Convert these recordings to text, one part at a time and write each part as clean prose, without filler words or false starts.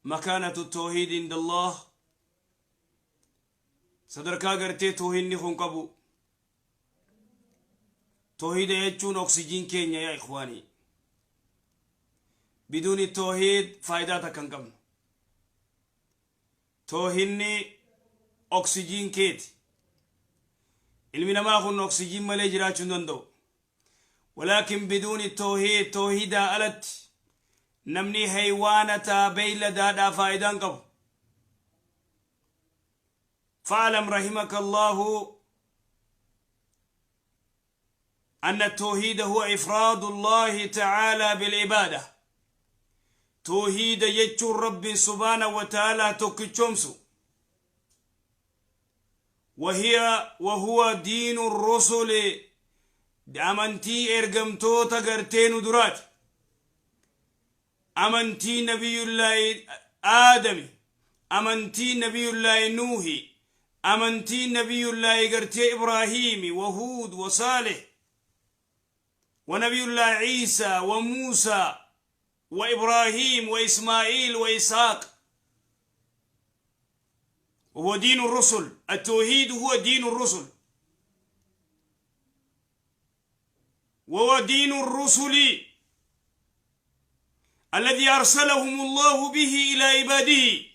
مكانة التوحيد عند الله صدركا قرتي توحيد نخون قبو توحيد يجون أكسجين كينيا يا إخواني بدون التوحيد فائداتك كم توحيدني أكسجين كيت علمنا ما أخون أكسجين مالي جراتشون دندو ولكن بدون التوحيد توحيدا ألت نمني حيوانة بيلا دادا فائدان قبو فاعلم رحمك الله أن التوحيد هو إفراد الله تعالى بالعبادة توحيد يجو رب سبحانه وتعالى توكيشومسو وهو دين الرسل أمنتي إرقمتو تقرتين درات أمنتي نبي الله آدم أمنتي نبي الله نوح أمنتي نبي الله قرتي إبراهيم وهود وصالح ونبي الله عيسى وموسى وإبراهيم وإسماعيل وإسحاق وهو دين الرسل التوحيد هو دين الرسل وهو دين الرسل الذي أرسلهم الله به إلى عباده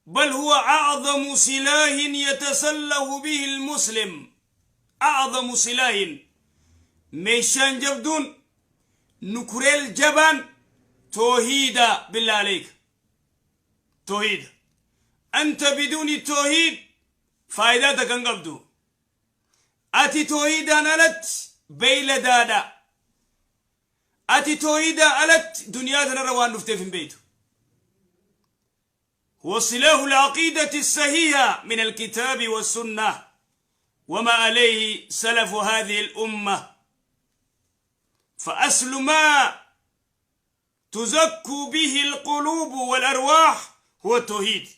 بل هو أعظم سلاح يتسلح به المسلم أعظم سلاح ميشان جبدون نكريل جبان توحيدا بالله عليك توحيد أنت بدون التوحيد فائدتك انقبدو أتي توحيدا نلت بيل دادا أتي توحيدا ألت دنيا روان نفتي في بيته هو سلاح العقيدة الصحيحة من الكتاب والسنة وما عليه سلف هذه الأمة فأصل ما تزكو به القلوب والأرواح هو التوحيد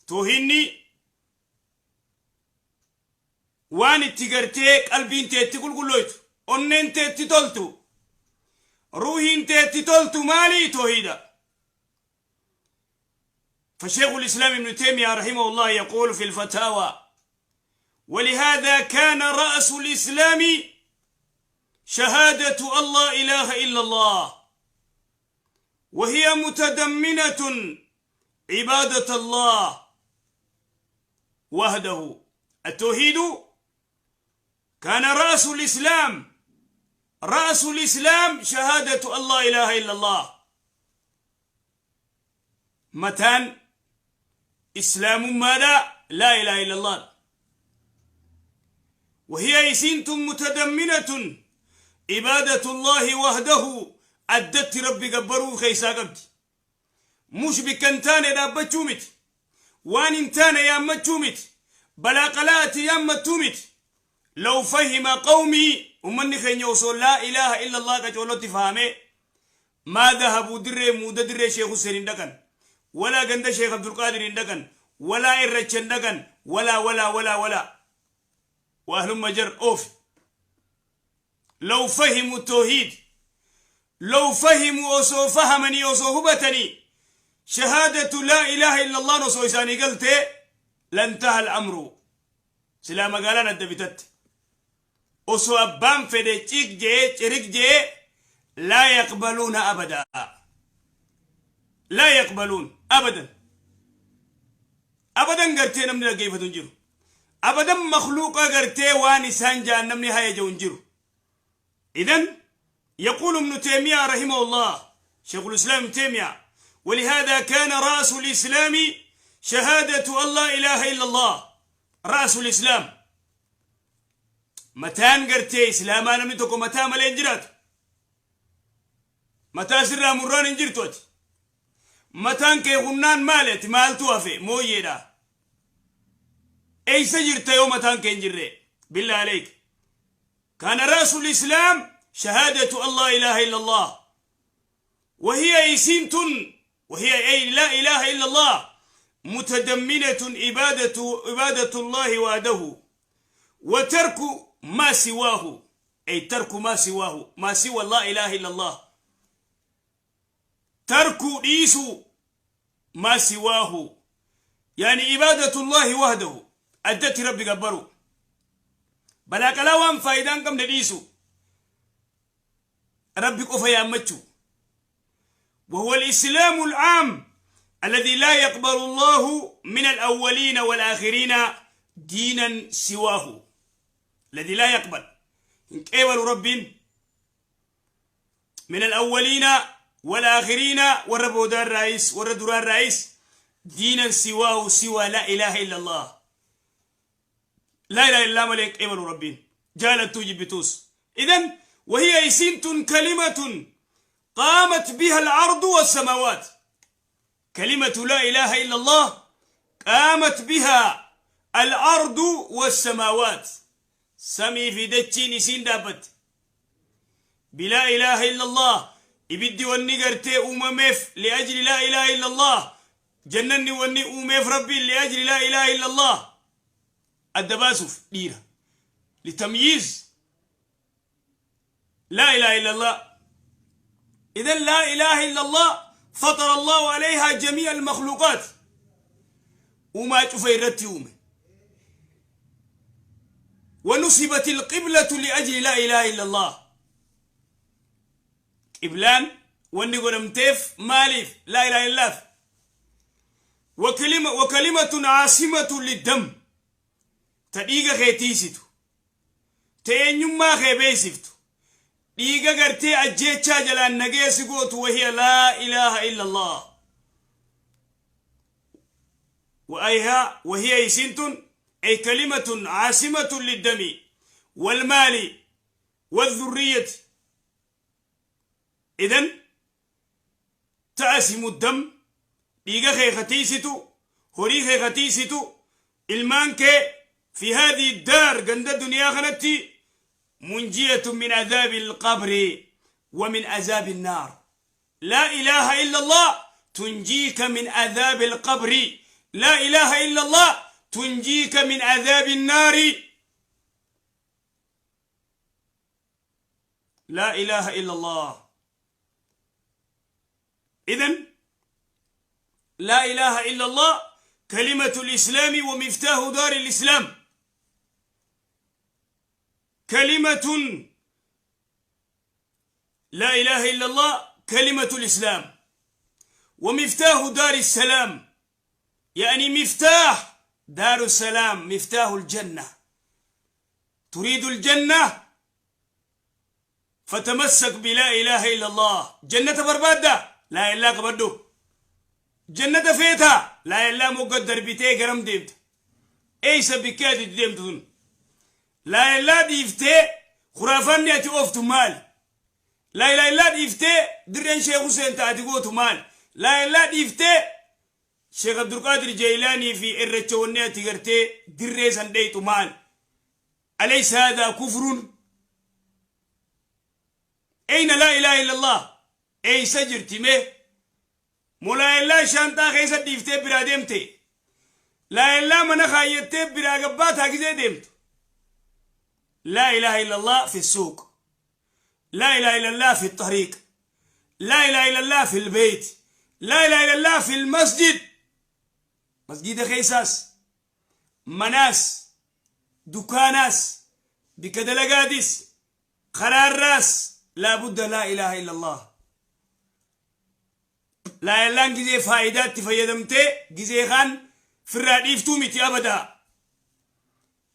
توهيني وان اتقرتيك قلبين تيتي قلويت أنين تيتي تولتو روحين تيتي تولتو مالي توحيدا فشيخ الإسلام ابن تيمية رحمه الله يقول في الفتاوى ولهذا كان رأس الإسلام شهادة الله إله إلا الله وهي متضمنة عبادة الله وحده التوحيد كان رأس الإسلام شهادة الله إله إلا الله متان إسلام ماذا لا إله إلا الله وهي إسنت متضمنة عبادة الله وحده أدت ربي قبروا خيسا قبدي مش بكنتان رابا شومت وان انتان يا مجومت بلا قلات يا متومت لو فهم قومي ومن خين يوصل لا إله إلا الله كجولت فهمه ما ذهبوا در مود در شيخ حسين دكان ولا غند شيخ عبد القادر دكان ولا إرچن دكان ولا وأهل مجر أوف لو فهموا التوحيد لو فهموا وصو فهمني وصو هبتني شهادة لا إله إلا الله نصو إساني قلت لانتهى الأمر سلام قالنا الدبتت وصو أبان فدي تيك جي تريك جي لا يقبلون أبدا لا يقبلون أبدا قرتي نمني كيف تنجروا أبدا مخلوق قرتي واني سانجا نمني هاي جونجروا إذن يقول ابن تيمية رحمه الله شيخ الإسلام ابن تيمية ولهذا كان رأس الإسلام شهادة الله إله إلا الله رأس الإسلام متان قرتي إسلام أنا متوكو متى ملين جرات متى سر مران انجرتوت متان كي غنان مالت مالتوها في مويدا أي سجرت يوم متان كي انجري بالله عليك كان رأس الإسلام شهادة الله إله إلا الله وهي إسنت وهي أي لا إله إلا الله متضمنة عبادة الله وحده وترك ما سواه أي ترك ما سواه ما سوى الله إله إلا الله ترك إيسو ما سواه يعني عبادة الله وحده أدت ربي قبرو بلا كلاوان فايدان كم نديسو ربي قفا يامتشو وهو الإسلام العام الذي لا يقبل الله من الأولين والآخرين دينا سواه الذي لا يقبل كيول رب من الأولين والآخرين وربو دار الرئيس وردر الرئيس دينا سواه سوى لا إله إلا الله لا إله إلا الله ملك كيول رب جالت توجب بتوس إذن وهي إسنت كلمة قامت بها الأرض والسماوات كلمة لا إله إلا الله قامت بها الأرض والسماوات سمي في دتشي نسين دابت بلا إله إلا الله إبدي والنقرتي أمميف لأجل لا إله إلا الله جنني وني أمميف ربي لأجل لا إله إلا الله الدباسف ديرة لتمييز لا إله إلا الله إذن لا إله إلا الله فطر الله عليها جميع المخلوقات وما تفيرت يومه ونصبت القبلة لأجل لا إله إلا الله قبلان ونقول متيف ماليف لا إله إلا الله وكلمة عاصمة للدم تديق خيتيستو تينيم ما خيبيسفتو ديغا غرتي اجيتشا جلان نغيسي غوت وهي لا اله الا الله وهي سنتون اي كلمة عاصمة للدم والمال والذرية اذن تعصم الدم ديغا خيختيستو هوري خيختيستو المانك في هذه الدار غند الدنيا خنتي منجية من عذاب القبر ومن عذاب النار لا إله إلا الله تنجيك من عذاب القبر لا إله إلا الله تنجيك من عذاب النار لا إله إلا الله إذن لا إله إلا الله كلمة الإسلام ومفتاح دار الإسلام كلمة لا إله إلا الله كلمة الإسلام ومفتاح دار السلام يعني مفتاح دار السلام مفتاح الجنة تريد الجنة فتمسك بلا إله إلا الله جنة بربادة لا إله قبردو جنة فيتها لا إله مقدر بيتي قرم ديمت أيس بكاد ديمتون لا إله ديفتي خرافان يأتي أوفتو مال لا إله إلا ديفتي درين شيخ حسين تأتي قوتو مال لا إله ديفتي شيخ عبد القادر جيلاني في الرجونية تغرتي درين سنديتو مال أليس هذا كفر؟ أين لا إله إلا الله؟ أي سجرتي مي مولا إلا شانتا خيسا ديفتي برا ديمتي لا إله من خايتي برا قبات هكذا ديمتو لا إله إلا الله في السوق لا إله إلا الله في الطريق لا إله إلا الله في البيت لا إله إلا الله في المسجد مسجد خيساس مناس دكاناس بكدلقادس قرار راس لا بد لا إله إلا الله لا إله جزي فائدات تفيدمتي جزي خان في الراديف توميتي أبدا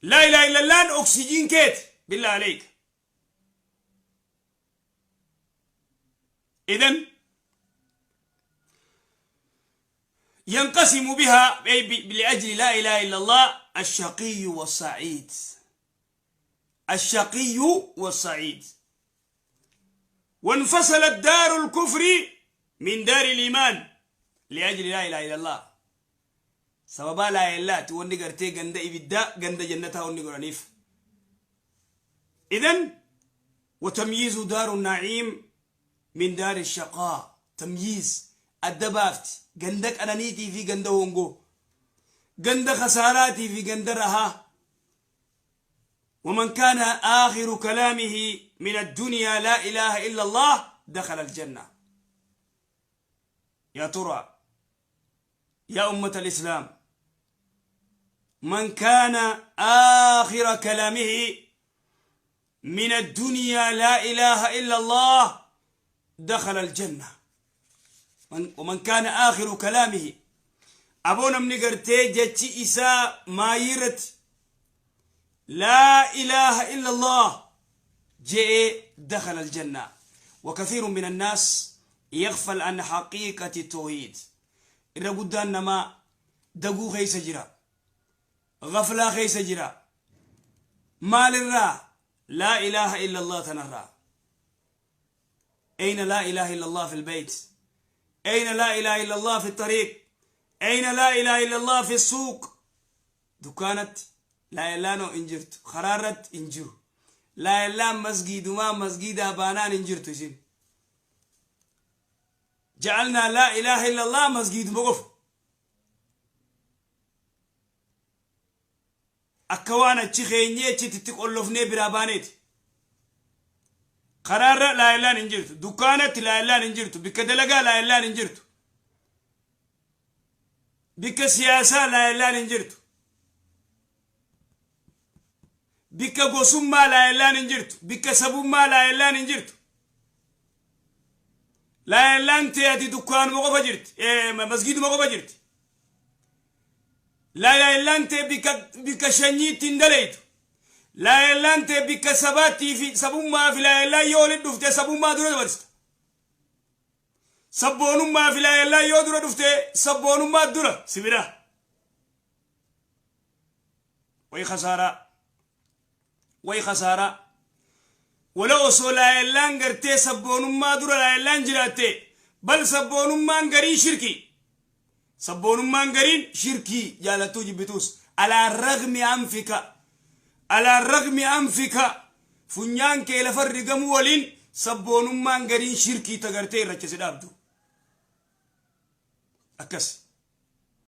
لا إله إلا الله أكسجين كيت بالله عليك إذن ينقسم بها لأجل لا إله إلا الله الشقي والسعيد الشقي والسعيد وانفصلت دار الكفر من دار الإيمان لأجل لا إله إلا الله سببا لا إله إلا الله توني قرتي قند إبدا قند جنتها وني قرانيف إذن وتمييز دار النعيم من دار الشقاء تمييز الدبافت قندك أنانيتي في قند هونغو قند خساراتي في قند رها ومن كان آخر كلامه من الدنيا لا إله إلا الله دخل الجنة يا ترى يا أمة الإسلام من كان آخر كلامه من الدنيا لا إله إلا الله دخل الجنة. ومن كان آخر كلامه أبونا من قرتي جتي إساء ما يرت لا إله إلا الله جاء دخل الجنة. وكثير من الناس يغفل عن حقيقة التوحيد. إذا قدنا ما دقو خيس جرا غفلا خيس جرا مال الرا لا إله إلا الله تنرى. أين لا إله إلا الله في البيت؟ أين لا إله إلا الله في الطريق؟ أين لا إله إلا الله في السوق؟ دكانت لا إلانو إنجرت خرارت إنجر لا إلان مسجد ما مسجد بانان إنجرت يسين جعلنا لا إله إلا الله مسجد مقف أكوانا تشيخينيه تتقلفني برابانيت قرار لا إله إنجرت دكانت لا إله إنجرت بكدلقا لا إله إنجرت بك سياسة لا إله إنجرت بك قسم ما لا إله إنجرت بك سبب ما لا إله إنجرت لا إله أنت يأتي دكان مقوبة جرت مسجد مقوبة جرت لا إله أنت بك شنيت تندليت لا إله أنت بك سباتي في سبب ما في لا إله يولد دفته سبب ما دور دبرست سبون ما في لا إله يودر دفته سبون ما دور سبيرا وي خسارة ولو صلا إله غرتي سبون ما دور لا إله جراتي بل سبون ما غرين شركي سبون ما غرين شركي جالتو جبتوس على الرغم أنفك فنيان كي لفرق مولين سبون ما غرين شركي تغرتي رجس دابدو أكس